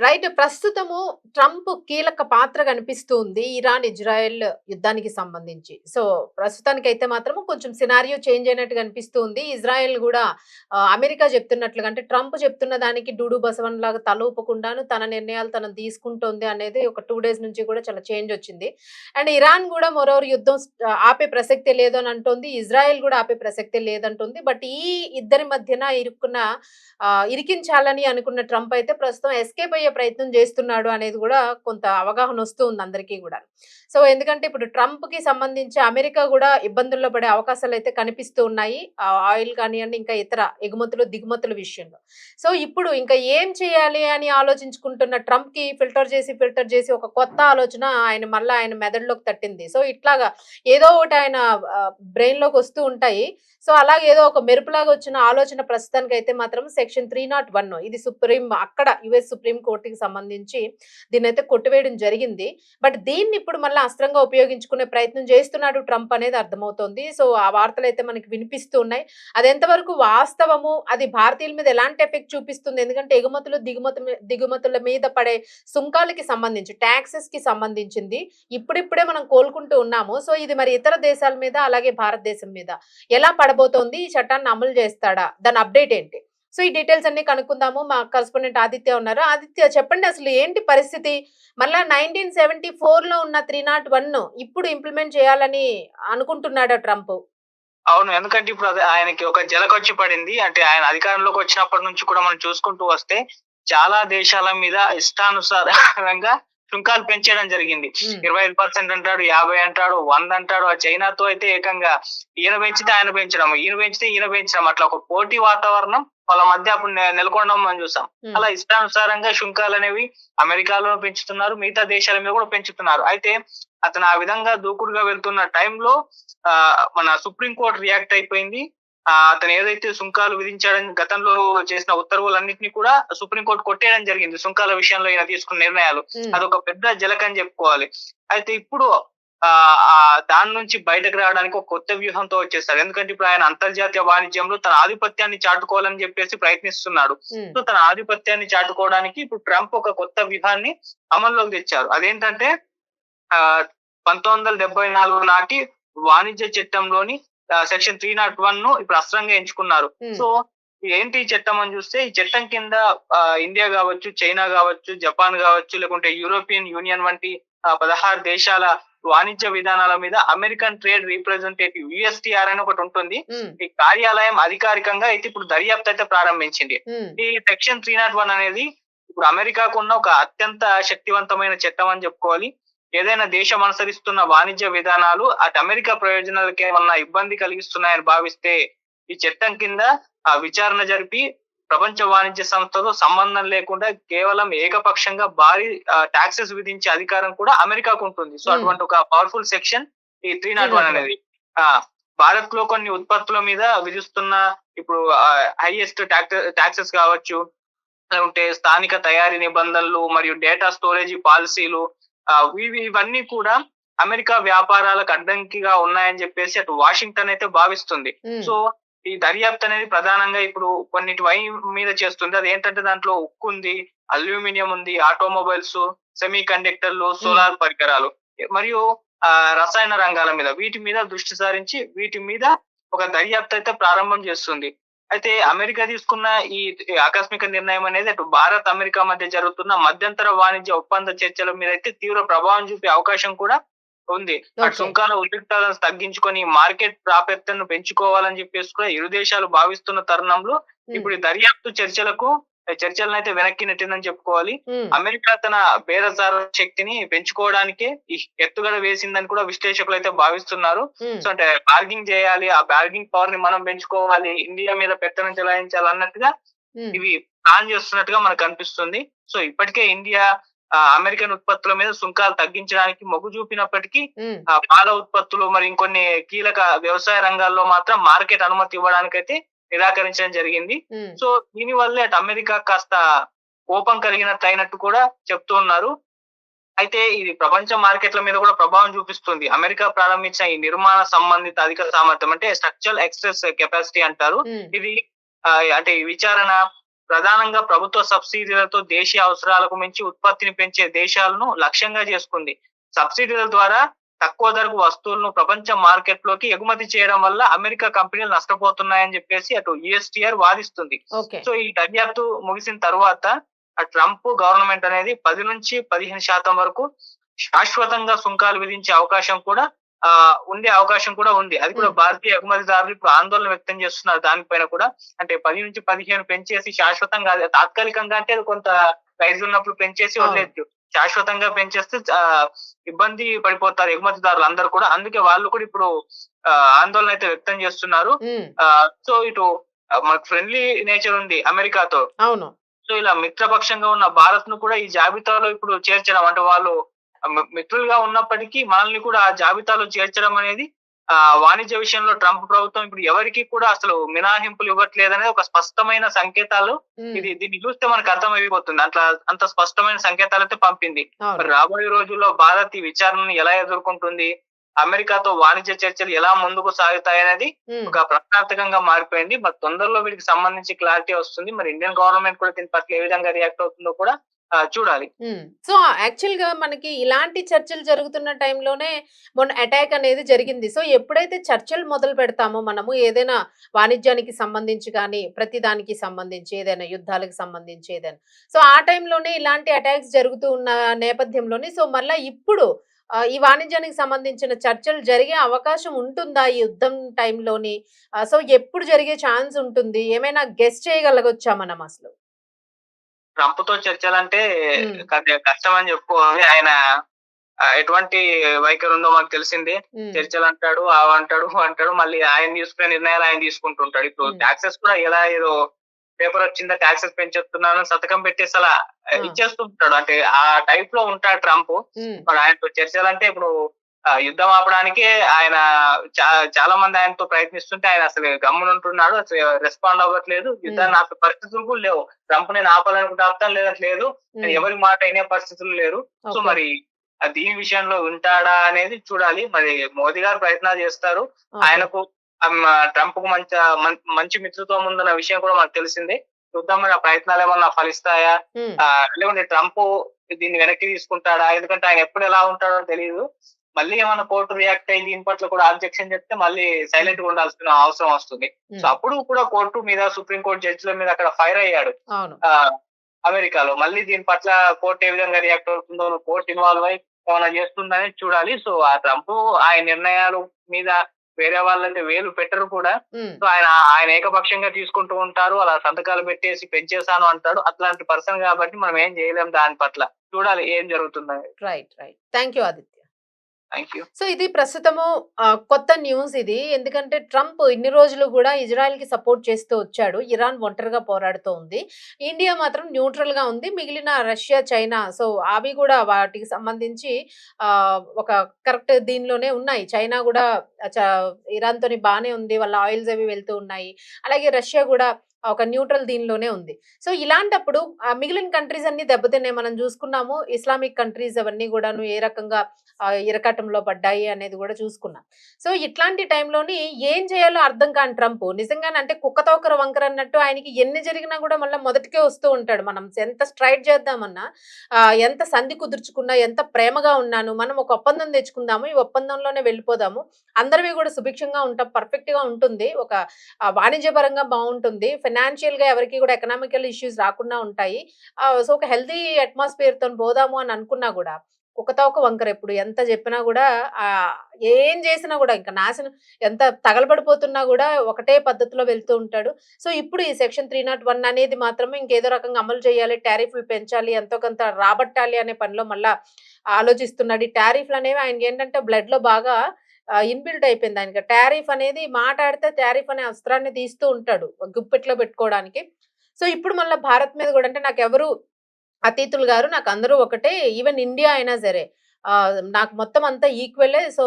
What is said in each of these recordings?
Right. ప్రస్తుతము Trump కీలక పాత్ర కనిపిస్తుంది ఇరాన్, ఇజ్రాయెల్ యుద్ధానికి సంబంధించి. సో, ప్రస్తుతానికైతే మాత్రం కొంచెం సినారియో చేంజ్ అయినట్టు కనిపిస్తుంది. ఇజ్రాయెల్ గూడా అమెరికా చెప్తున్నట్లుగా అంటే ట్రంప్ చెప్తున్న దానికి డూడు బసవన్‌లాగా తల ఊపకుండాను తన నిర్ణయాలు తను తీసుకుంటోంది అనేది ఒక 2 డేస్ నుంచి కూడా చాలా చేంజ్ వచ్చింది. అండ్ ఇరాన్ గూడా మోరోవర్ యుద్ధం ఆపే ప్రసక్తే లేదు అని అంటోంది. ఇజ్రాయెల్ గూడా ఆపే ప్రసక్తే లేదంటుంది. బట్ ఈ ఇద్దరి మధ్యన ఇరికించాలని అనుకున్న ట్రంప్ అయితే ప్రస్తుతం ఎస్కేప్ అయ్యే ప్రయత్నం చేస్తున్నాడు అనేది కూడా కొంత అవగాహన వస్తూ ఉంది అందరికీ కూడా. సో ఎందుకంటే ఇప్పుడు ట్రంప్‌కి సంబంధించి అమెరికా కూడా ఇబ్బందుల్లో పడే అవకాశాలైతే కనిపిస్తూ ఉన్నాయి. ఆయిల్ కానియండి, ఇంకా ఇతర ఎగుమతులు, దిగుమతుల విషయంలో. సో ఇప్పుడు ఇంకా ఏం చేయాలి అని ఆలోచించుకుంటున్న ట్రంప్‌కి ఫిల్టర్ చేసి ఒక కొత్త ఆలోచన మళ్ళా ఆయన మెదడులోకి తట్టింది. సో ఇట్లాగా ఏదో ఒకటి ఆయన బ్రెయిన్‌లోకి వస్తూ ఉంటాయి. సో అలాగే ఏదో ఒక మెరుపులాగా వచ్చిన ఆలోచన ప్రస్తుతానికైతే మాత్రం సెక్షన్ 301 ఇది అక్కడ యూఎస్ సుప్రీం కోర్టుకి సంబంధించి దీన్నైతే కొట్టివేయడం జరిగింది. బట్ దీన్ని ఇప్పుడు మళ్ళీ అస్త్రంగా ఉపయోగించుకునే ప్రయత్నం చేస్తున్నాడు ట్రంప్ అనేది అర్థమవుతోంది. సో ఆ వార్తలైతే మనకి వినిపిస్తూ ఉన్నాయి. అది ఎంతవరకు వాస్తవము, అది భారతీయుల మీద ఎలాంటి ఎఫెక్ట్ చూపిస్తుంది? ఎందుకంటే ఎగుమతులు, దిగుమతుల మీద పడే సుంకాలకి సంబంధించి, టాక్సెస్ కి సంబంధించింది ఇప్పుడిప్పుడే మనం కోలుకుంటూ ఉన్నాము. సో ఇది మరి ఇతర దేశాల మీద, అలాగే భారతదేశం మీద ఎలా పడబోతోంది? ఈ చట్టాన్ని అమలు చేస్తాడా? దాని అప్డేట్ ఏంటి? సో ఈ డీటెయిల్స్ అన్ని కనుక్కుందాము. మా కరెస్పాండెంట్ ఆదిత్య ఉన్నారు. ఆదిత్య, చెప్పండి అసలు ఏంటి పరిస్థితి? మళ్ళా 1974లో ఉన్న 301 ఇప్పుడు ఇంప్లిమెంట్ చేయాలని అనుకుంటున్నాడా ట్రంప్? అవును. ఎందుకంటే ఇప్పుడు అది ఆయనకి ఒక జలకొచ్చి పడింది. అంటే ఆయన అధికారంలోకి వచ్చినప్పటి నుంచి కూడా మనం చూసుకుంటూ వస్తే చాలా దేశాల మీద ఇష్టానుసారంగా సుంకాలు పెంచేయడం జరిగింది. 25% అంటాడు, 50 అంటాడు, 100 అంటాడు. ఆ చైనాతో అయితే ఏకంగా ఈయన పెంచితే ఆయన పెంచడం, ఈయన పెంచితే ఈయన పెంచడం, అట్లా ఒక పోటీ వాతావరణం వాళ్ళ మధ్య అప్పుడు నెలకొనడం మనం చూసాం. అలా ఇష్టానుసారంగా సుంకాలు అనేవి అమెరికాలో పెంచుతున్నారు, మిగతా దేశాల మీద కూడా పెంచుతున్నారు. అయితే అతను ఆ విధంగా దూకుడుగా వెళ్తున్న టైంలో మన సుప్రీం కోర్టు రియాక్ట్ అయిపోయింది. అతను ఏదైతే సుంకాలు విధించాడని గతంలో చేసిన ఉత్తర్వులన్నింటినీ కూడా సుప్రీంకోర్టు కొట్టేయడం జరిగింది. సుంకాల విషయంలో ఈయన తీసుకున్న నిర్ణయాలు అదొక పెద్ద జలకని చెప్పుకోవాలి. అయితే ఇప్పుడు దాని నుంచి బయటకు రావడానికి ఒక కొత్త వ్యూహంతో వచ్చేస్తాడు. ఎందుకంటే ఇప్పుడు ఆయన అంతర్జాతీయ వాణిజ్యంలో తన ఆధిపత్యాన్ని చాటుకోవాలని చెప్పేసి ప్రయత్నిస్తున్నాడు. సో తన ఆధిపత్యాన్ని చాటుకోవడానికి ఇప్పుడు ట్రంప్ ఒక కొత్త వ్యూహాన్ని అమల్లోకి తెచ్చారు. అదేంటంటే 1974 నాటి వాణిజ్య చట్టంలోని సెక్షన్ 301 ఇప్పుడు అస్త్రంగా ఎంచుకున్నారు. సో ఏంటి ఈ చట్టం అని చూస్తే, ఈ చట్టం కింద ఇండియా కావచ్చు, చైనా కావచ్చు, జపాన్ కావచ్చు, లేకుంటే యూరోపియన్ యూనియన్ వంటి 16 దేశాల వాణిజ్య విధానాల మీద అమెరికన్ ట్రేడ్ రిప్రజెంటేటివ్ USTR అని ఒకటి ఉంటుంది. ఈ కార్యాలయం అధికారికంగా అయితే ఇప్పుడు దర్యాప్తు అయితే ప్రారంభించింది. ఈ సెక్షన్ 301 అనేది ఇప్పుడు అమెరికాకు ఉన్న ఒక అత్యంత శక్తివంతమైన చట్టం అని చెప్పుకోవాలి. ఏదైనా దేశం అనుసరిస్తున్న వాణిజ్య విధానాలు అటు అమెరికా ప్రయోజనాలకు ఏమన్నా ఇబ్బంది కలిగిస్తున్నాయని భావిస్తే ఈ చట్టం కింద విచారణ జరిపి ప్రపంచ వాణిజ్య సంస్థతో సంబంధం లేకుండా కేవలం ఏకపక్షంగా భారీ టాక్సెస్ విధించే అధికారం కూడా అమెరికాకు ఉంటుంది. సో అటువంటి ఒక పవర్ఫుల్ సెక్షన్ ఈ 301 అనేది. భారత్ లో కొన్ని ఉత్పత్తుల మీద విధిస్తున్న ఇప్పుడు హైయెస్ట్ టాక్సెస్ కావచ్చు, లేకుంటే స్థానిక తయారీ నిబంధనలు మరియు డేటా స్టోరేజ్ పాలసీలు, ఇవన్నీ కూడా అమెరికా వ్యాపారాలకు అడ్డంకిగా ఉన్నాయని చెప్పేసి అటు వాషింగ్టన్ అయితే భావిస్తుంది. సో ఈ దర్యాప్తు అనేది ప్రధానంగా ఇప్పుడు కొన్నిటి మీద చేస్తుంది. అది ఏంటంటే దాంట్లో ఉక్కు ఉంది, అల్యూమినియం ఉంది, ఆటోమొబైల్స్, సెమీ కండక్టర్లు, సోలార్ పరికరాలు మరియు రసాయన రంగాల మీద, వీటి మీద దృష్టి సారించి వీటి మీద ఒక దర్యాప్తు అయితే ప్రారంభం చేస్తుంది. అయితే అమెరికా తీసుకున్న ఈ ఆకస్మిక నిర్ణయం అనేది అటు భారత్ అమెరికా మధ్య జరుగుతున్న మధ్యంతర వాణిజ్య ఒప్పంద చర్చల మీద అయితే తీవ్ర ప్రభావం చూపే అవకాశం కూడా ఉంది. అటు సుంకాల ఉద్రిక్తతలను తగ్గించుకొని మార్కెట్ ప్రాప్యతను పెంచుకోవాలని చెప్పేసి కూడా ఇరు దేశాలు భావిస్తున్న తరుణంలో ఇప్పుడు దర్యాప్తు చర్చలను అయితే వెనక్కి నెట్టిందని చెప్పుకోవాలి. అమెరికా తన బేరసార శక్తిని పెంచుకోవడానికి ఎత్తుగడ వేసిందని కూడా విశ్లేషకులు అయితే భావిస్తున్నారు. సో అంటే బార్గింగ్ చేయాలి, ఆ బార్గింగ్ పవర్ ని మనం పెంచుకోవాలి, ఇండియా మీద పెత్తనం చెలాయించాలి అన్నట్టుగా ఇవి ప్లాన్ చేస్తున్నట్టుగా మనకు కనిపిస్తుంది. సో ఇప్పటికే ఇండియా అమెరికన్ ఉత్పత్తుల మీద సుంకాలు తగ్గించడానికి మొగ్గు చూపినప్పటికీ పాల ఉత్పత్తులు మరి ఇంకొన్ని కీలక వ్యవసాయ రంగాల్లో మాత్రం మార్కెట్ అనుమతి ఇవ్వడానికైతే నిరాకరించడం జరిగింది. సో దీని వల్లే అటు అమెరికా కాస్త కోపం కలిగినట్టు అయినట్టు కూడా చెప్తూ ఉన్నారు. అయితే ఇది ప్రపంచ మార్కెట్ల మీద కూడా ప్రభావం చూపిస్తుంది. అమెరికా ప్రారంభించిన ఈ నిర్మాణ సంబంధిత అధిక సామర్థ్యం అంటే స్ట్రక్చరల్ ఎక్సెస్ కెపాసిటీ అంటారు. ఇది అంటే విచారణ, ప్రధానంగా ప్రభుత్వ సబ్సిడీలతో దేశీయ అవసరాలకు మించి ఉత్పత్తిని పెంచే దేశాలను లక్ష్యంగా చేసుకుంది. సబ్సిడీల ద్వారా తక్కువ ధరకు వస్తువులను ప్రపంచ మార్కెట్ లోకి ఎగుమతి చేయడం వల్ల అమెరికా కంపెనీలు నష్టపోతున్నాయని చెప్పేసి అటు యుఎస్టీఆర్ వాదిస్తుంది. ఓకే. సో ఈ దర్యాప్తు ముగిసిన తర్వాత ఆ ట్రంప్ గవర్నమెంట్ అనేది 10-15% వరకు శాశ్వతంగా సుంకాలు విధించే అవకాశం కూడా ఉండే అవకాశం కూడా ఉంది. అది కూడా భారతీయ ఎగుమతిదారులు ఇప్పుడు ఆందోళన వ్యక్తం చేస్తున్నారు దానిపైన కూడా. అంటే 10-15 పెంచేసి శాశ్వతంగా, అదే తాత్కాలికంగా అంటే అది కొంత ప్రైస్ ఉన్నప్పుడు పెంచేసి వదిలేదు. శాశ్వతంగా పెంచేస్తే ఇబ్బంది పడిపోతారు ఎగుమతిదారులు అందరూ కూడా. అందుకే వాళ్ళు కూడా ఇప్పుడు ఆందోళన అయితే వ్యక్తం చేస్తున్నారు. సో ఇటు మనకు ఫ్రెండ్లీ నేచర్ ఉంది అమెరికాతో. అవును. సో ఇలా మిత్రపక్షంగా ఉన్న భారత్ ను కూడా ఈ జాబితాలో ఇప్పుడు చేర్చడం, అంటే వాళ్ళు మిత్రులుగా ఉన్నప్పటికీ మనల్ని కూడా ఆ జాబితాలో చేర్చడం అనేది వాణిజ్య విషయంలో ట్రంప్ ప్రభుత్వం ఇప్పుడు ఎవరికి కూడా అసలు మినహాయింపులు ఇవ్వట్లేదనేది ఒక స్పష్టమైన సంకేతాలు. దీన్ని చూస్తే మనకు అర్థమైపోతుంది. అంత స్పష్టమైన సంకేతాలు అయితే పంపింది. మరి రాబోయే రోజుల్లో భారత్ ఈ విచారణను ఎలా ఎదుర్కొంటుంది, అమెరికాతో వాణిజ్య చర్చలు ఎలా ముందుకు సాగుతాయనేది ఒక ప్రశ్నార్థకంగా మారిపోయింది. మరి తొందరలో వీటికి సంబంధించి క్లారిటీ వస్తుంది. మరి ఇండియన్ గవర్నమెంట్ కూడా దీని పట్ల ఏ విధంగా రియాక్ట్ అవుతుందో కూడా చూడాలి. సో యాక్చువల్ గా మనకి ఇలాంటి చర్చలు జరుగుతున్న టైంలోనే మొన్న అటాక్ అనేది జరిగింది. సో ఎప్పుడైతే చర్చలు మొదలు పెడతామో మనము ఏదైనా వాణిజ్యానికి సంబంధించి కానీ, ప్రతి దానికి సంబంధించి ఏదైనా యుద్ధాలకు సంబంధించి ఏదైనా, సో ఆ టైంలోనే ఇలాంటి అటాక్స్ జరుగుతూ ఉన్న నేపథ్యంలోని సో మళ్ళా ఇప్పుడు ఈ వాణిజ్యానికి సంబంధించిన చర్చలు జరిగే అవకాశం ఉంటుందా ఈ యుద్ధం టైంలోని? సో ఎప్పుడు జరిగే ఛాన్స్ ఉంటుంది? ఏమైనా గెస్ చేయగలగొచ్చా మనం అసలు? ట్రంప్ తో చర్చలంటే కష్టం అని చెప్పుకోవాలి. ఆయన ఎటువంటి వైఖరి ఉందో మనకు తెలిసిందే. చర్చలు అంటాడు, అంటాడు, మళ్ళీ ఆయన తీసుకునే నిర్ణయాలు ఆయన తీసుకుంటుంటాడు. ఇప్పుడు టాక్సెస్ కూడా ఎలా ఏదో పేపర్ వచ్చిందా టాక్సెస్ పెంచేస్తున్నాను సంతకం పెట్టేసి అలా ఇచ్చేస్తుంటాడు. అంటే ఆ టైప్ లో ఉంటాడు ట్రంప్. మరి ఆయనతో చర్చలంటే ఇప్పుడు యుద్ధం ఆపడానికి ఆయన చాలా మంది ఆయనతో ప్రయత్నిస్తుంటే ఆయన అసలు గమ్మునుంటున్నాడు, అసలు రెస్పాండ్ అవ్వట్లేదు. యుద్ధాన్ని ఆపే పరిస్థితులు కూడా లేవు. ట్రంప్ నేను ఆపాలనుకుంటే ఆపుతాను, లేదంటలేదు. ఎవరి మాట అయిన పరిస్థితులు లేరు. సో మరి దీని విషయంలో ఉంటాడా అనేది చూడాలి. మరి మోదీ గారు ప్రయత్నాలు చేస్తారు. ఆయనకు ట్రంప్ కు మంచి మిత్రత్వం ఉందన్న విషయం కూడా మనకు తెలిసిందే. చూద్దాం మరి ఆ ప్రయత్నాలు ఏమన్నా ఫలిస్తాయా, లేకుంటే ట్రంప్ దీన్ని వెనక్కి తీసుకుంటాడా? ఎందుకంటే ఆయన ఎప్పుడు ఎలా ఉంటాడో తెలియదు. మళ్ళీ ఏమైనా కోర్టు రియాక్ట్ అయ్యి దీని పట్ల కూడా ఆబ్జెక్షన్ చెప్తే మళ్ళీ సైలెంట్ గా ఉండాల్సిన అవసరం వస్తుంది. సో అప్పుడు కూడా కోర్టు మీద, సుప్రీంకోర్టు జడ్జిల మీద అక్కడ ఫైర్ అయ్యాడు అమెరికాలో. మళ్ళీ దీని పట్ల కోర్టు ఏ విధంగా రియాక్ట్ అవుతుందో, కోర్టు ఇన్వాల్వ్ అయ్యి ఏమైనా చేస్తుందని చూడాలి. సో ఆ ట్రంప్ ఆయన నిర్ణయాలు మీద వేరే వాళ్ళైతే వేలు పెట్టరు కూడా. సో ఆయన ఏకపక్షంగా తీసుకుంటూ ఉంటారు. అలా సంతకాలు పెట్టేసి పెంచేసాను అంటాడు. అట్లాంటి పర్సన్ కాబట్టి మనం ఏం చేయలేం. దాని పట్ల చూడాలి ఏం జరుగుతుందని. Right. Thank you Aditya. So ఇది ప్రస్తుతము కొత్త న్యూస్ ఇది. ఎందుకంటే ట్రంప్ ఇన్ని రోజులు కూడా ఇజ్రాయెల్ కి సపోర్ట్ చేస్తూ వచ్చాడు. ఇరాన్ ఒంటరిగా పోరాడుతూ ఉంది. ఇండియా మాత్రం న్యూట్రల్ గా ఉంది. మిగిలిన రష్యా, చైనా సో అవి కూడా వాటికి సంబంధించి ఒక కరెక్ట్ దీనిలోనే ఉన్నాయి. చైనా కూడా ఇరాన్ తోని బానే ఉంది. వాళ్ళ ఆయిల్స్ అవి వెళ్తూ ఉన్నాయి. అలాగే రష్యా కూడా ఒక న్యూట్రల్ దీనిలోనే ఉంది. సో ఇలాంటప్పుడు మిగిలిన కంట్రీస్ అన్ని దెబ్బతిన్నాయి. మనం చూసుకున్నాము ఇస్లామిక్ కంట్రీస్ అవన్నీ కూడాను ఏ రకంగా ఇరకటంలో పడ్డాయి అనేది కూడా చూసుకున్నాం. సో ఇట్లాంటి టైంలోని ఏం చేయాలో అర్థం కాని ట్రంప్ నిజంగానే అంటే కుక్కతో ఒకరు వంకర అన్నట్టు ఆయనకి ఎన్ని జరిగినా కూడా మళ్ళీ మొదటికే వస్తూ ఉంటాడు. మనం ఎంత స్ట్రైట్ చేద్దామన్నా, ఎంత సంధి కుదుర్చుకున్నా, ఎంత ప్రేమగా ఉన్నాను, మనం ఒక ఒప్పందం తెచ్చుకుందాము, ఈ ఒప్పందంలోనే వెళ్ళిపోదాము, అందరివి కూడా సుభిక్షంగా ఉంటాం, పర్ఫెక్ట్ గా ఉంటుంది, ఒక వాణిజ్యపరంగా బాగుంటుంది, ఫైనాన్షియల్ గా ఎవరికి కూడా ఎకనామికల్ ఇష్యూస్ రాకుండా ఉంటాయి, సో ఒక హెల్తీ అట్మాస్ఫియర్ తో పోదాము అని అనుకున్నా కూడా కుక్కతో ఒక వంకర. ఎప్పుడు ఎంత చెప్పినా కూడా ఏం చేసినా కూడా ఇంకా నాశనం, ఎంత తగలబడిపోతున్నా కూడా ఒకటే పద్ధతిలో వెళ్తూ ఉంటాడు. సో ఇప్పుడు ఈ సెక్షన్ 301 అనేది మాత్రమే ఇంకేదో రకంగా అమలు చేయాలి, టారిఫ్లు పెంచాలి, ఎంతో కొంత రాబట్టాలి అనే పనిలో మళ్ళా ఆలోచిస్తున్నాడు. ఈ టారిఫ్లు అనేవి ఆయనకి ఏంటంటే బ్లడ్ లో బాగా ఇన్బిల్ట్ అయిపోయింది. ఆయనకి టారిఫ్ అనేది మాట్లాడితే టారిఫ్ అనే అస్త్రాన్ని తీస్తూ ఉంటాడు గుప్పెట్లో పెట్టుకోవడానికి. సో ఇప్పుడు మళ్ళీ భారత్ మీద కూడా అంటే నాకు ఎవరు అతిథులు గారు, నాకు అందరూ ఒకటే, ఈవెన్ ఇండియా అయినా సరే నాకు మొత్తం అంతా ఈక్వలే. సో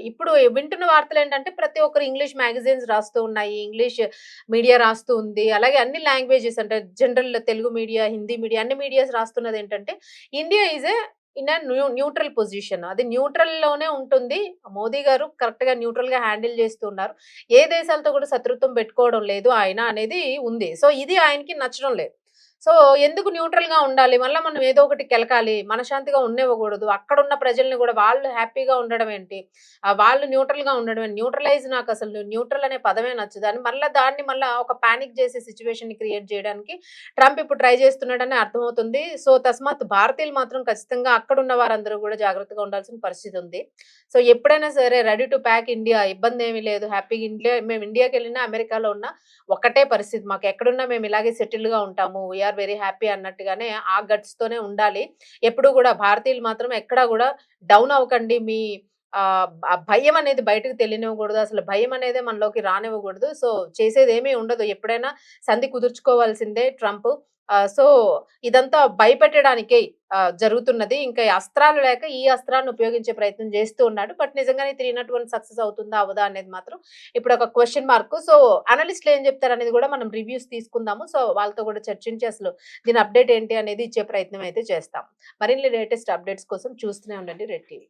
ఇప్పుడు వింటున్న వార్తలు ఏంటంటే ప్రతి ఒక్కరు ఇంగ్లీష్ మ్యాగజైన్స్ రాస్తూ ఉన్నాయి, ఇంగ్లీష్ మీడియా రాస్తూ ఉంది, అలాగే అన్ని లాంగ్వేజెస్ అంటే general Telugu media, Hindi media, అన్ని మీడియాస్ రాస్తున్నది ఏంటంటే India is a in neutral position. అది న్యూట్రల్ లోనే ఉంటుంది. మోదీ గారు కరెక్ట్ గా న్యూట్రల్ గా హ్యాండిల్ చేస్తున్నారు. ఏ దేశాలతో కూడా శత్రుత్వం పెట్టుకోవడం లేదు ఆయన అనేది ఉంది. సో ఇది ఆయనకి నచ్చడం లేదు. సో ఎందుకు న్యూట్రల్ గా ఉండాలి? మళ్ళా మనం ఏదో ఒకటి కెలకాలి. మనశ్శాంతిగా ఉండనివ్వకూడదు. అక్కడున్న ప్రజల్ని కూడా వాళ్ళు హ్యాపీగా ఉండడం ఏంటి? వాళ్ళు న్యూట్రల్ గా ఉండడం ఏంటి? న్యూట్రలైజ్ నాకు అసలు న్యూట్రల్ అనే పదమే నచ్చదు. అని మళ్ళా ఒక పానిక్ చేసే సిట్యుయేషన్ ని క్రియేట్ చేయడానికి ట్రంప్ ఇప్పుడు ట్రై చేస్తున్నాడని అర్థమవుతుంది. సో తస్మాత్ భారతీయులు మాత్రం ఖచ్చితంగా అక్కడున్న వారందరూ కూడా జాగ్రత్తగా ఉండాల్సిన పరిస్థితి ఉంది. సో ఎప్పుడైనా సరే రెడీ టు ప్యాక్ ఇండియా, ఇబ్బందేమీ లేదు. హ్యాపీగా మేము ఇండియాకెళ్ళినా, అమెరికాలో ఉన్నా ఒకటే పరిస్థితి. మాకు ఎక్కడున్నా మేము ఇలాగే సెటిల్డ్‌గా ఉంటాము. వి ఆర్ వెరీ హ్యాపీ అన్నట్టుగానే ఆ గట్స్‌తోనే ఉండాలి. ఎప్పుడు కూడా భారతీయులు మాత్రం ఎక్కడా కూడా డౌన్ అవ్వకండి. మీ భయం అనేది బయటకు తెలియనివ్వకూడదు. అసలు భయం అనేదే మనలోకి రానివ్వకూడదు. సో చేసేదేమీ ఉండదు. ఎప్పుడైనా సంధి కుదుర్చుకోవాల్సిందే ట్రంప్. సో ఇదంతా భయపెట్టడానికే జరుగుతున్నది. ఇంకా ఈ అస్త్రాలు లేక ఈ అస్త్రాన్ని ఉపయోగించే ప్రయత్నం చేస్తూ ఉన్నాడు. బట్ నిజంగానే 301 సక్సెస్ అవుతుందా? అవ్వదా? అనేది మాత్రం ఇప్పుడు ఒక క్వెషన్ మార్క్. సో అనలిస్ట్‌లు ఏం చెప్తారనేది కూడా మనం రివ్యూస్ తీసుకుందాము. సో వాళ్ళతో కూడా చర్చించి అసలు దీని అప్డేట్ ఏంటి అనేది ఇచ్చే ప్రయత్నం అయితే చేస్తాం. మరిన్ని లేటెస్ట్ అప్డేట్స్ కోసం చూస్తూనే ఉండండి రెడ్ టీవీ.